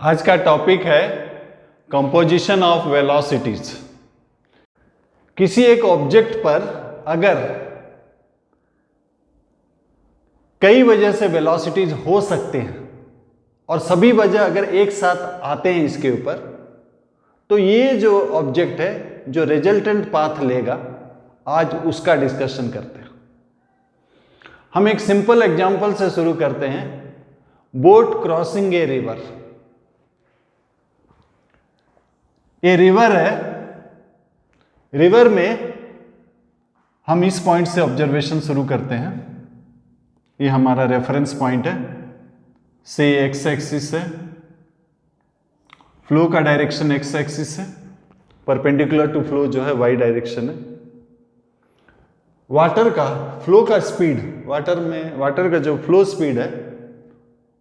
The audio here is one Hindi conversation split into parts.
आज का टॉपिक है कंपोजिशन ऑफ वेलोसिटीज। किसी एक ऑब्जेक्ट पर अगर कई वजह से वेलोसिटीज हो सकते हैं और सभी वजह अगर एक साथ आते हैं इसके ऊपर, तो ये जो ऑब्जेक्ट है जो रिजल्टेंट पाथ लेगा, आज उसका डिस्कशन करते हैं। हम एक सिंपल एग्जांपल से शुरू करते हैं। Boat crossing a river. ये रिवर है, रिवर में हम इस पॉइंट से ऑब्जर्वेशन शुरू करते हैं। ये हमारा रेफरेंस पॉइंट है। से एक्स एक्सिस है, फ्लो का डायरेक्शन एक्स एक्सिस है, परपेंडिकुलर टू फ्लो जो है वाई डायरेक्शन है। वाटर का फ्लो का स्पीड, वाटर का जो फ्लो स्पीड है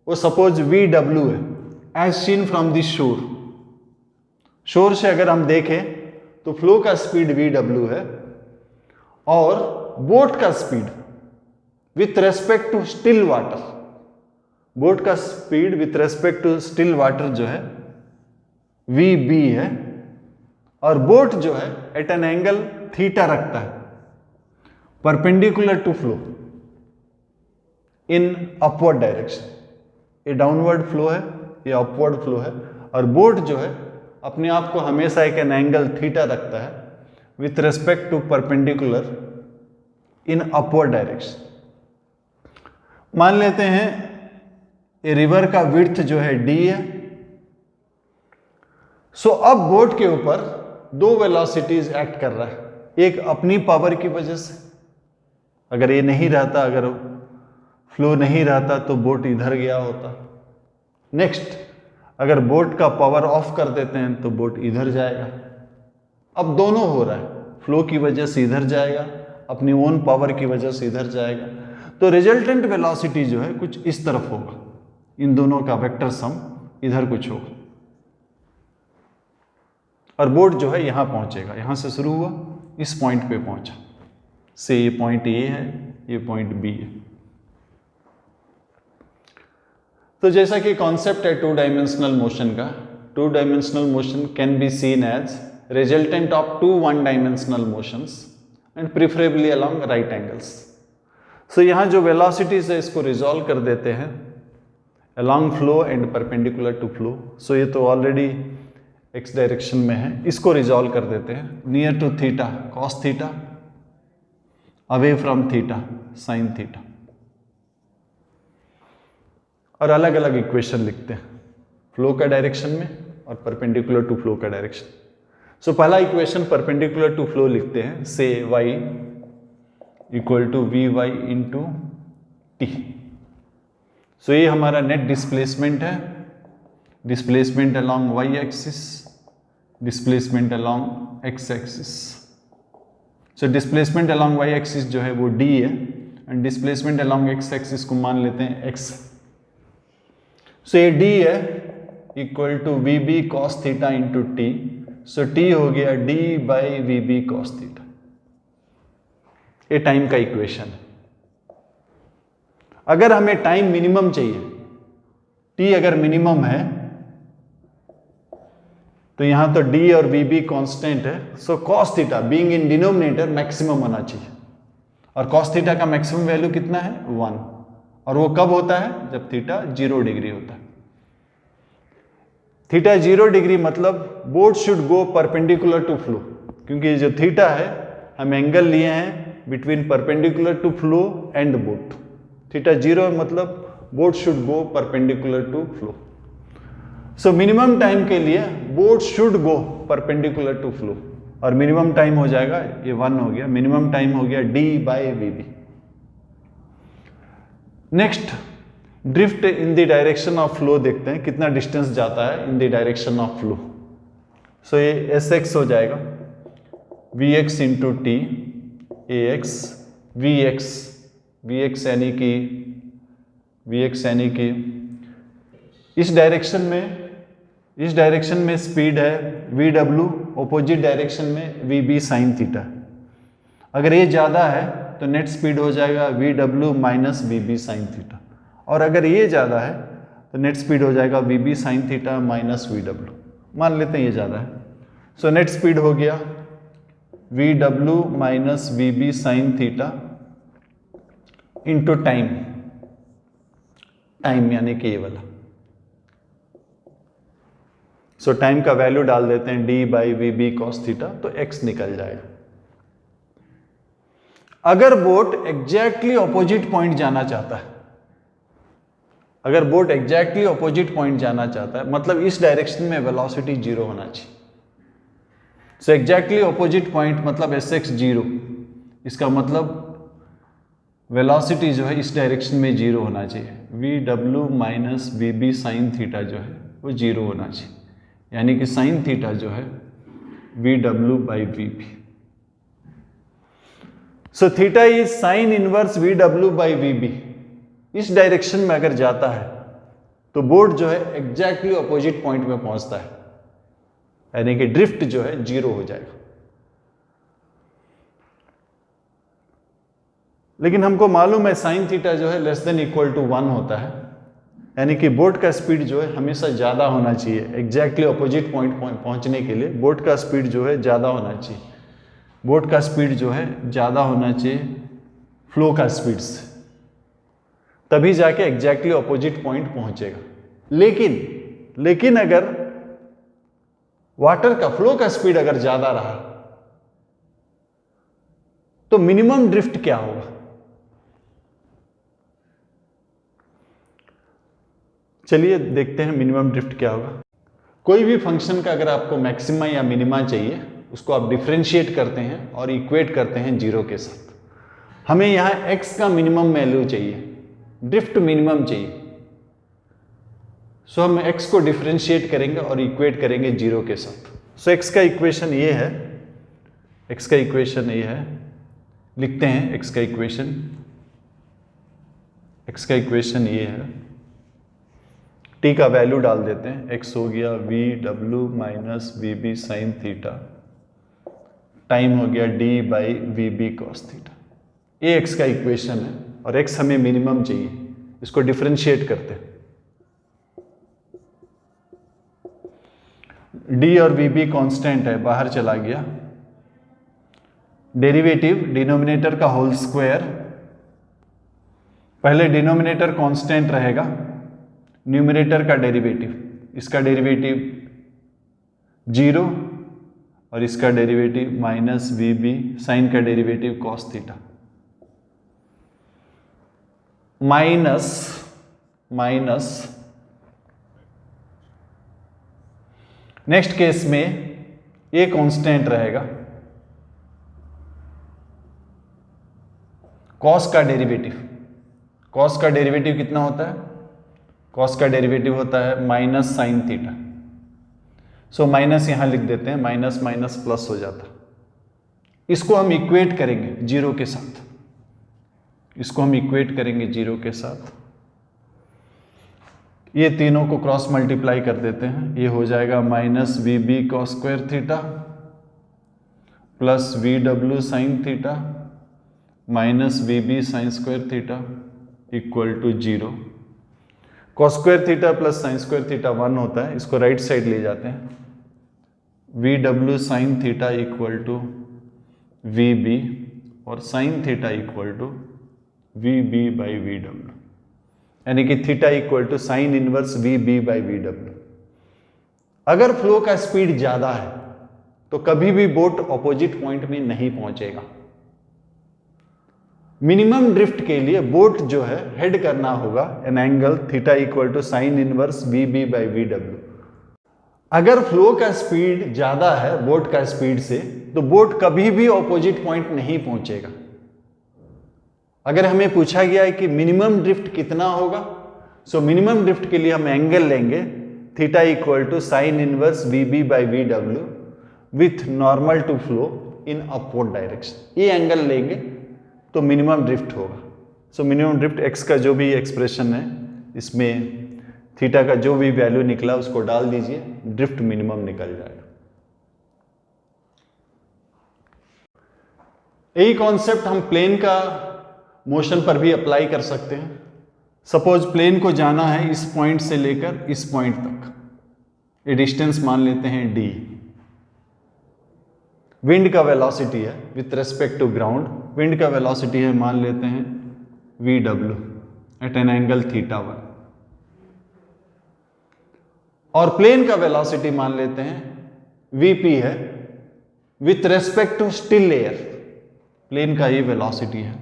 वो सपोज VW है as seen from the shore. Shore से अगर हम देखें तो फ्लो का स्पीड VW है और बोट का speed with respect to still water, boat का speed with respect to still water जो है VB है, और बोट जो है एट एन एंगल थीटा रखता है perpendicular to flow in upward direction. ये डाउनवर्ड फ्लो है, ये अपवर्ड फ्लो है, और बोट जो है अपने आप को हमेशा एक एन एंगल थीटा रखता है with respect to perpendicular in upward direction. मान लेते हैं ये रिवर का विड्थ जो है D है। सो अब बोट के ऊपर दो वेलोसिटीज एक्ट कर रहा है। एक अपनी पावर की वजह से, अगर ये नहीं रहता, अगर फ्लो नहीं रहता तो बोट इधर गया होता। नेक्स्ट, अगर बोट का पावर ऑफ कर देते हैं तो बोट इधर जाएगा। अब दोनों हो रहा है, फ्लो की वजह से इधर जाएगा, अपनी ओन पावर की वजह से इधर जाएगा। तो रिजल्टेंट वेलोसिटी जो है कुछ इस तरफ होगा, इन दोनों का वेक्टर सम इधर कुछ होगा, और बोट जो है यहां पहुंचेगा। यहां से शुरू हुआ, इस पॉइंट पे पहुंचा। से ये पॉइंट A है, ये पॉइंट B है। तो जैसा कि कॉन्सेप्ट है टू डायमेंशनल मोशन का, two dimensional motion can be seen as resultant of two one dimensional motions and preferably along right angles. So यहाँ जो वेलोसिटीज है इसको रिजॉल्व कर देते हैं along flow and perpendicular to flow. So ये तो ऑलरेडी एक्स डायरेक्शन में है, इसको रिजॉल्व कर देते हैं near to theta cos theta, away from theta sine theta, और अलग अलग इक्वेशन लिखते हैं फ्लो का डायरेक्शन में और परपेंडिकुलर टू फ्लो का डायरेक्शन। सो पहला इक्वेशन परपेंडिकुलर टू फ्लो लिखते हैं, से y equal to VY into T। So ये हमारा नेट डिस्प्लेसमेंट है, displacement along y axis, displacement along x axis. So displacement along y axis जो है वो D है, and displacement along x axis को मान लेते हैं x। सो ये D है equal to VB cos theta into T। So T हो गया D by VB cos theta. ये टाइम का इक्वेशन है। अगर हमें टाइम मिनिमम चाहिए, T अगर मिनिमम है तो यहां तो D और VB कांस्टेंट है। सो cos theta being in denominator maximum होना चाहिए, और cos थीटा का मैक्सिमम वैल्यू कितना है 1, और वो कब होता है जब थीटा 0 डिग्री होता है। थीटा 0 डिग्री मतलब boat should go perpendicular to flow, क्योंकि जो थीटा है हम एंगल लिए हैं between perpendicular to flow and boat. Theta 0 मतलब boat should go perpendicular to flow. So minimum time के लिए boat should go perpendicular to flow, और मिनिमम टाइम हो जाएगा ये 1 हो गया, मिनिमम टाइम हो गया D by VB। Next, drift in the direction of flow देखते हैं कितना डिस्टेंस जाता है in the direction of flow. So ये Sx हो जाएगा Vx into T AX Vx यानी कि इस डायरेक्शन में स्पीड है VW, ऑपोजिट डायरेक्शन में VB साइन थीटा। अगर ये ज़्यादा है तो नेट स्पीड हो जाएगा VW minus VB sign theta, और अगर ये ज़्यादा है तो नेट स्पीड हो जाएगा V B sine theta minus V W, मान लेते हैं ये ज़्यादा है। सो नेट स्पीड हो गया V W minus V B sine theta into time, time यानी कि ये वाला। सो टाइम का वैल्यू डाल देते हैं D by V B cos theta, तो एक्स निकल जाएगा। अगर बोट एग्जैक्टली ऑपोजिट पॉइंट जाना चाहता है, अगर बोट एग्जैक्टली ऑपोजिट पॉइंट जाना चाहता है, मतलब इस डायरेक्शन में वेलोसिटी 0 होना चाहिए। सो एग्जैक्टली ऑपोजिट पॉइंट मतलब एस एक्स 0, इसका मतलब वेलोसिटी जो है इस डायरेक्शन में 0 होना चाहिए। V W minus V B sine theta जो है वो 0 होना चाहिए, यानी कि साइन थीटा जो है V W by V B. So theta is sine inverse V W by V B. इस डायरेक्शन में अगर जाता है तो बोट जो है एग्जैक्टली ऑपोजिट पॉइंट में पहुंचता है, यानी कि ड्रिफ्ट जो है 0 हो जाएगा। लेकिन हमको मालूम है साइन थीटा जो है लेस देन इक्वल टू 1 होता है, यानी कि बोट का स्पीड जो है हमेशा ज़्यादा होना चाहिए। एग्जैक्टली ऑपोजिट पॉइंट पहुंचने के लिए बोट का स्पीड जो है ज़्यादा होना चाहिए। बोट का स्पीड जो है ज़्यादा होना चाहिए फ्लो का स्पीड से, तभी जाके एग्जैक्टली ऑपोजिट पॉइंट पहुंचेगा। लेकिन अगर वाटर का फ्लो का स्पीड अगर ज़्यादा रहा तो मिनिमम ड्रिफ्ट क्या होगा? चलिए देखते हैं मिनिमम ड्रिफ्ट क्या होगा। कोई भी फंक्शन का अगर आपको मैक्सिमा या मिनिमा चाहिए, उसको आप डिफरेंशिएट करते हैं और इक्वेट करते हैं 0 के साथ। हमें यहां x का मिनिमम वैल्यू चाहिए, ड्रिफ्ट मिनिमम चाहिए। सो हम x को डिफरेंशिएट करेंगे और इक्वेट करेंगे 0 के साथ। सो x का इक्वेशन ये है, x का इक्वेशन ये है, लिखते हैं x का इक्वेशन। x का इक्वेशन ये है, t का वैल्यू डाल देते हैं। x हो गया V W minus V B sine theta, time हो गया d by V B cos theta. ये x का इक्वेशन है और x हमें मिनिमम चाहिए, इसको डिफरेंशिएट करते हैं। d और वी बी कॉन्स्टेंट है, बाहर चला गया। डेरिवेटिव डिनोमिनेटर का होल स्क्वायर, पहले डिनोमिनेटर कांस्टेंट रहेगा, न्यूमरेटर का डेरिवेटिव, इसका डेरिवेटिव 0 और इसका derivative minus V B, sine का derivative cos theta, minus next case में ये कांस्टेंट रहेगा, कॉस का डेरिवेटिव। कॉस का डेरिवेटिव कितना होता है? कॉस का डेरिवेटिव होता है minus sine theta. So minus यहां लिख देते हैं, माइनस माइनस प्लस हो जाता। इसको हम इक्वेट करेंगे 0 के साथ, इसको हम इक्वेट करेंगे 0 के साथ। ये तीनों को क्रॉस मल्टीप्लाई कर देते हैं, ये हो जाएगा minus V B cos square theta plus V W sine theta minus V B sine square theta equal to 0। Cos square theta plus sine square theta 1 होता है, इसको राइट साइड ले जाते हैं। V W sine theta equal to V B और sine theta equal to V B by V W, यानी कि theta equal to sine inverse V B by V W. अगर फ्लो का स्पीड ज्यादा है तो कभी भी बोट ऑपोजिट पॉइंट में नहीं पहुंचेगा। मिनिमम ड्रिफ्ट के लिए बोट जो है हेड करना होगा an angle theta equal to sine inverse V B by V W. अगर फ्लो का स्पीड ज्यादा है बोट का स्पीड से तो बोट कभी भी ऑपोजिट पॉइंट नहीं पहुंचेगा। अगर हमें पूछा गया है कि मिनिमम ड्रिफ्ट कितना होगा, सो मिनिमम ड्रिफ्ट के लिए हम एंगल लेंगे theta equal to sine inverse V B by V W with normal to flow in upward direction. ये एंगल लेंगे तो मिनिमम ड्रिफ्ट होगा। सो मिनिमम ड्रिफ्ट एक्स का जो भी एक्सप्रेशन है, इसमें थीटा का जो भी वैल्यू निकला उसको डाल दीजिए, ड्रिफ्ट मिनिमम निकल जाएगा। यही कॉन्सेप्ट हम प्लेन का मोशन पर भी अप्लाई कर सकते हैं। सपोज प्लेन को जाना है इस पॉइंट से लेकर इस पॉइंट तक, ये डिस्टेंस मान लेते हैं d। विंड का वेलोसिटी है with respect to ground, wind का वेलोसिटी है मान लेते हैं vw एट एन एंगल θ1, और प्लेन का वेलोसिटी मान लेते हैं vp है with respect to still air, plane का ही वेलोसिटी है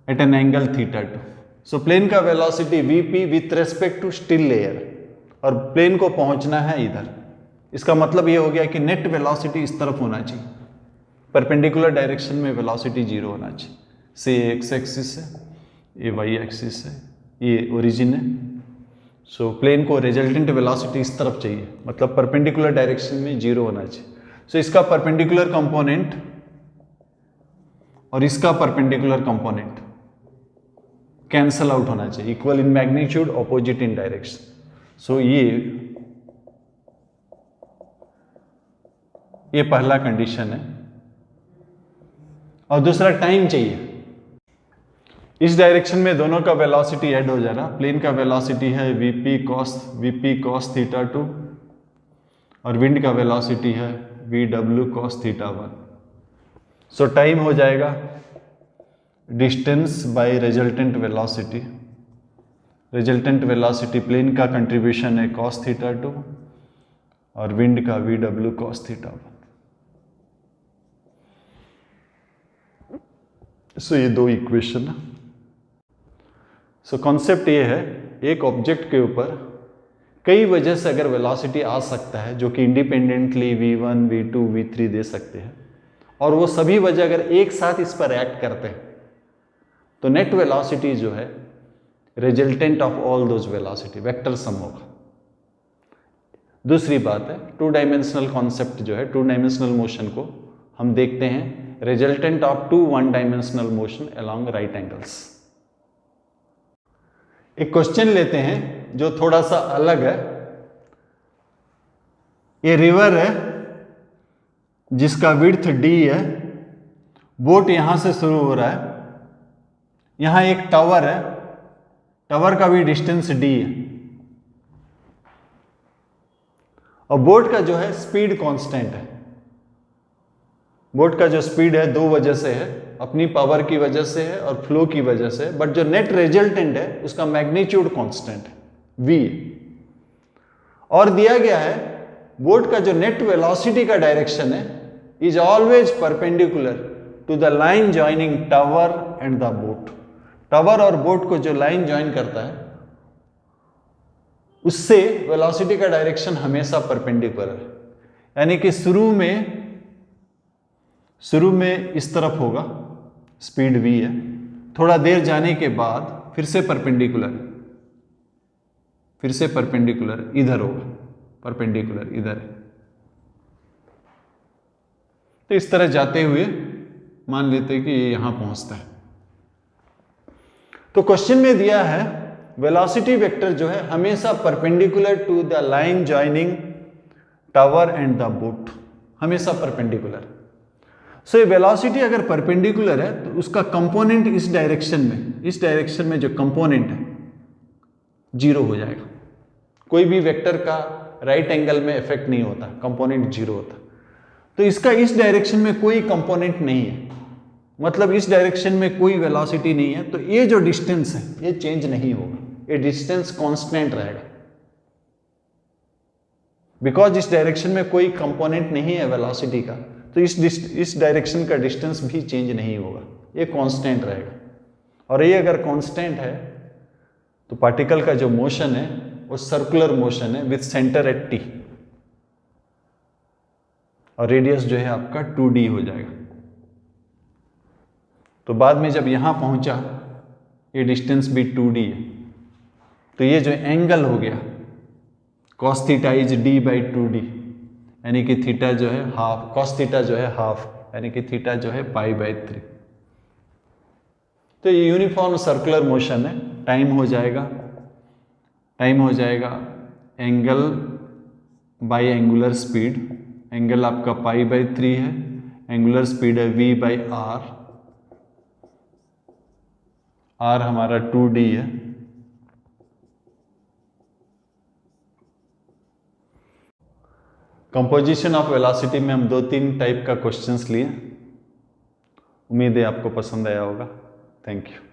at an angle θ2। So plane का velocity vp with respect to still air, और प्लेन को पहुंचना है इधर। इसका मतलब ये हो गया कि नेट वेलोसिटी इस तरफ होना चाहिए, परपेंडिकुलर डायरेक्शन में वेलोसिटी 0 होना चाहिए। से एक्स एक्सिस है, ये वाई एक्सिस है, ये ओरिजिन है। सो प्लेन को रिजल्टेंट वेलोसिटी इस तरफ चाहिए, मतलब परपेंडिकुलर डायरेक्शन में 0 होना चाहिए। सो इसका परपेंडिकुलर कंपोनेंट और इसका परपेंडिकुलर कंपोनेंट कैंसल आउट होना चाहिए, equal in magnitude, opposite in direction. So ये पहला कंडीशन है। और दूसरा टाइम चाहिए। इस डायरेक्शन में दोनों का वेलोसिटी ऐड हो जा रहा, प्लेन का वेलोसिटी है vp cos θ2 और विंड का वेलोसिटी है vw cos θ1। सो टाइम हो जाएगा distance by resultant velocity. Resultant velocity plane का कंट्रीब्यूशन है cos θ2 और विंड का vw cos θ1। सो ये दो इक्वेशन है। सो कॉन्सेप्ट ये है, एक ऑब्जेक्ट के ऊपर कई वजह से अगर वेलोसिटी आ सकता है जो कि इंडिपेंडेंटली v1, v2, v3 दे सकते हैं, और वो सभी वजह अगर एक साथ इस पर एक्ट करते हैं तो नेट वेलोसिटी जो है resultant of all those velocity vector sum होगा। दूसरी बात है, टू डायमेंशनल कॉन्सेप्ट जो है, टू डायमेंशनल मोशन को हम देखते हैं resultant of two one dimensional motion along right angles. एक क्वेश्चन लेते हैं जो थोड़ा सा अलग है। ये रिवर है जिसका विड्थ d है, बोट यहां से शुरू हो रहा है, यहां एक टावर है, टावर का भी डिस्टेंस d है, और बोट का जो है स्पीड कांस्टेंट है। बोट का जो स्पीड है दो वजह से है, अपनी पावर की वजह से है और फ्लो की वजह से है, बट जो नेट रिजल्टेंट है उसका मैग्नीट्यूड कांस्टेंट है v। और दिया गया है बोट का जो नेट वेलोसिटी का डायरेक्शन है is always perpendicular to the line joining tower and the boat. Tower और बोट को जो लाइन ज्वाइन करता है उससे वेलोसिटी का डायरेक्शन हमेशा परपेंडिकुलर है, यानी कि शुरू में इस तरफ होगा, स्पीड v है, थोड़ा देर जाने के बाद फिर से परपेंडिकुलर इधर होगा, परपेंडिकुलर इधर है। तो इस तरह जाते हुए मान लेते हैं कि ये यहां पहुंचता है। तो क्वेश्चन में दिया है वेलोसिटी वेक्टर जो है हमेशा perpendicular to the line joining tower and the boat, हमेशा परपेंडिकुलर। सो ये वेलोसिटी अगर परपेंडिकुलर है तो उसका कंपोनेंट इस डायरेक्शन में जो कंपोनेंट है 0 हो जाएगा। कोई भी वेक्टर का राइट एंगल में इफेक्ट नहीं होता, कंपोनेंट 0 होता। तो इसका इस डायरेक्शन में कोई कंपोनेंट नहीं है, मतलब इस डायरेक्शन में कोई वेलोसिटी नहीं है, तो ये जो डिस्टेंस है ये चेंज नहीं होगा, ये डिस्टेंस कांस्टेंट रहेगा। बिकॉज इस डायरेक्शन में कोई कंपोनेंट नहीं है वेलोसिटी का, तो इस डायरेक्शन का डिस्टेंस भी चेंज नहीं होगा, ये कांस्टेंट रहेगा। और ये अगर कांस्टेंट है तो पार्टिकल का जो मोशन है वो सर्कुलर मोशन है विथ सेंटर एट t, और रेडियस जो है आपका 2d हो जाएगा। तो बाद में जब यहां पहुंचा ये डिस्टेंस भी 2d है, तो ये जो एंगल हो गया cos थीटा इज d/2d, यानी कि थीटा जो है हाफ, cos थीटा जो है हाफ, यानी कि थीटा जो है π/3। तो ये यूनिफॉर्म सर्कुलर मोशन है। टाइम हो जाएगा angle by angular speed, angle आपका π/3 है, एंगुलर स्पीड है v/r, आर हमारा 2d है। कंपोजिशन ऑफ वेलोसिटी में हम 2-3 टाइप का क्वेश्चंस लिए। उम्मीद है आपको पसंद आया होगा। Thank you.